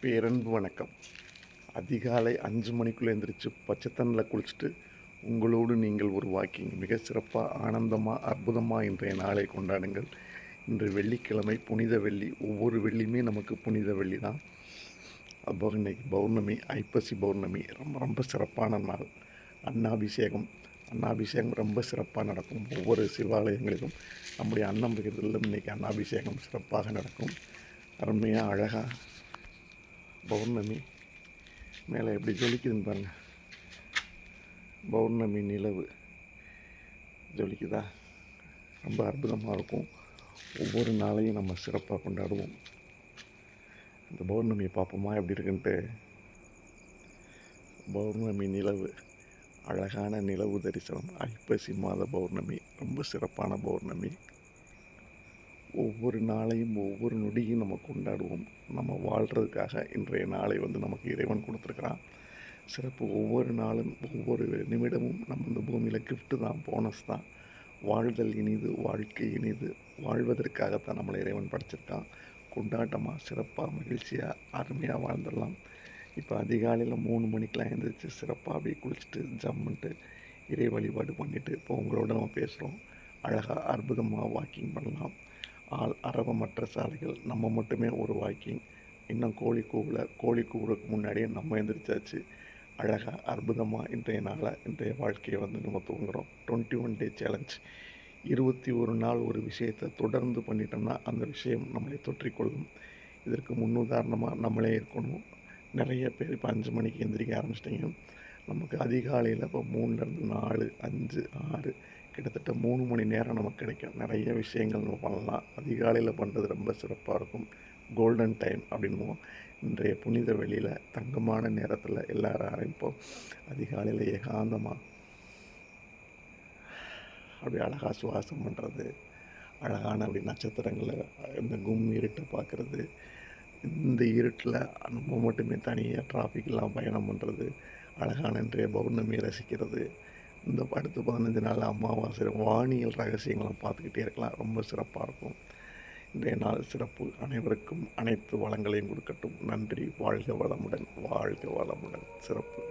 பேரன்பு வணக்கம். அதிகாலை 5 மணிக்குள்ளே எந்திரிச்சு பச்சை தண்ணியில் குளிச்சுட்டு உங்களோடு நீங்கள் ஒரு வாக்கிங் மிக சிறப்பாக ஆனந்தமாக அற்புதமாக இன்றைய நாளை கொண்டாடுங்கள். இன்று வெள்ளிக்கிழமை, புனித வெள்ளி. ஒவ்வொரு வெள்ளியுமே நமக்கு புனித வெள்ளி தான். அப்போ இன்றைக்கி பௌர்ணமி, ஐப்பசி பௌர்ணமி. ரொம்ப ரொம்ப சிறப்பான நாள். அன்னாபிஷேகம் ரொம்ப சிறப்பாக நடக்கும். ஒவ்வொரு சிவாலயங்களிலும் நம்முடைய அன்னம் பகிர்தலிலும் இன்றைக்கி அன்னாபிஷேகம் சிறப்பாக நடக்கும். அருமையாக அழகாக பௌர்ணமி மேலே எப்படி ஜொலிக்குதுன்னு பாருங்கள். பௌர்ணமி நிலவு ஜொலிக்குதா? ரொம்ப அற்புதமாக இருக்கும். ஒவ்வொரு நாளையும் நம்ம சிறப்பாக கொண்டாடுவோம். இந்த பௌர்ணமியை பார்ப்போமா எப்படி இருக்குன்ட்டு. பௌர்ணமி நிலவு, அழகான நிலவு தரிசனம். ஐப்பசி மாத பௌர்ணமி ரொம்ப சிறப்பான பௌர்ணமி. ஒவ்வொரு நாளையும் ஒவ்வொரு நொடியும் நம்ம கொண்டாடுவோம். நம்ம வாழ்கிறதுக்காக இன்றைய நாளை நமக்கு இறைவன் கொடுத்துருக்குறான். சிறப்பு. ஒவ்வொரு நாளும் ஒவ்வொரு நிமிடமும் நம்ம இந்த பூமியில் கிஃப்ட்டு தான், போனஸ் தான். வாழ்தல் இனிது, வாழ்க்கை இனிது. வாழ்வதற்காகத்தான் நம்மளை இறைவன் படைச்சிருக்கான். கொண்டாட்டமாக சிறப்பாக மகிழ்ச்சியாக அருமையாக வாழ்ந்துடலாம். இப்போ அதிகாலையில் 3 மணிக்கெலாம் எழுந்திரிச்சு சிறப்பாக அப்படியே குளிச்சுட்டு ஜம்முன்ட்டு இறை வழிபாடு பண்ணிவிட்டு இப்போ உங்களோட நம்ம பேசுகிறோம். அழகாக அற்புதமாக வாக்கிங் பண்ணலாம். அரவமற்ற சாலைகள், நம்ம மட்டுமே ஒரு வாக்கிங். இன்னும் கோழி கூவுறதுக்கு முன்னாடியே நம்ம எழுந்திரிச்சாச்சு. அழகாக அற்புதமாக இன்றைய வாழ்க்கையை நம்ம தூங்குகிறோம். 21 டே சேலஞ்ச். 21 நாள் ஒரு விஷயத்தை தொடர்ந்து பண்ணிட்டோம்னா அந்த விஷயம் நம்மளை தொற்றிக்கொள்ளும். இதற்கு முன்னுதாரணமாக நம்மளே இருக்கணும். நிறைய பேர் இப்போ 5 மணிக்கு எந்திரிக்க ஆரம்பிச்சிட்டிங்க. நமக்கு அதிகாலையில் இப்போ 3லேருந்து 4, 5, 6 கிட்டத்தட்ட 3 மணி நேரம் நமக்கு கிடைக்கும். நிறைய விஷயங்கள் நம்ம பண்ணலாம். அதிகாலையில் பண்ணுறது ரொம்ப சிறப்பாக இருக்கும். கோல்டன் டைம் அப்படின்வோம். இன்றைய புனித வெளியில் தங்கமான நேரத்தில் எல்லாரும் ஆரம்பிப்போம். அதிகாலையில் ஏகாந்தமாக அப்படி அழகாக சுவாசம் பண்ணுறது, அழகான அப்படி நட்சத்திரங்களை, இந்த இருட்டை பார்க்குறது. இந்த இருட்டில் நம்ம மட்டுமே தனியாக டிராஃபிக்கெலாம் பயணம் பண்ணுறது, அழகான இன்றைய பௌர்ணமியை ரசிக்கிறது. இந்த அடுத்த 15 நாள் அமாவாசை வானியல் ரகசியங்களும் பார்த்துக்கிட்டே இருக்கலாம். ரொம்ப சிறப்பாக இருக்கும். இன்றைய நாள் சிறப்பு. அனைவருக்கும் அனைத்து வளங்களையும் கொடுக்கட்டும். நன்றி. வாழ்க வளமுடன், வாழ்க வளமுடன். சிறப்பு.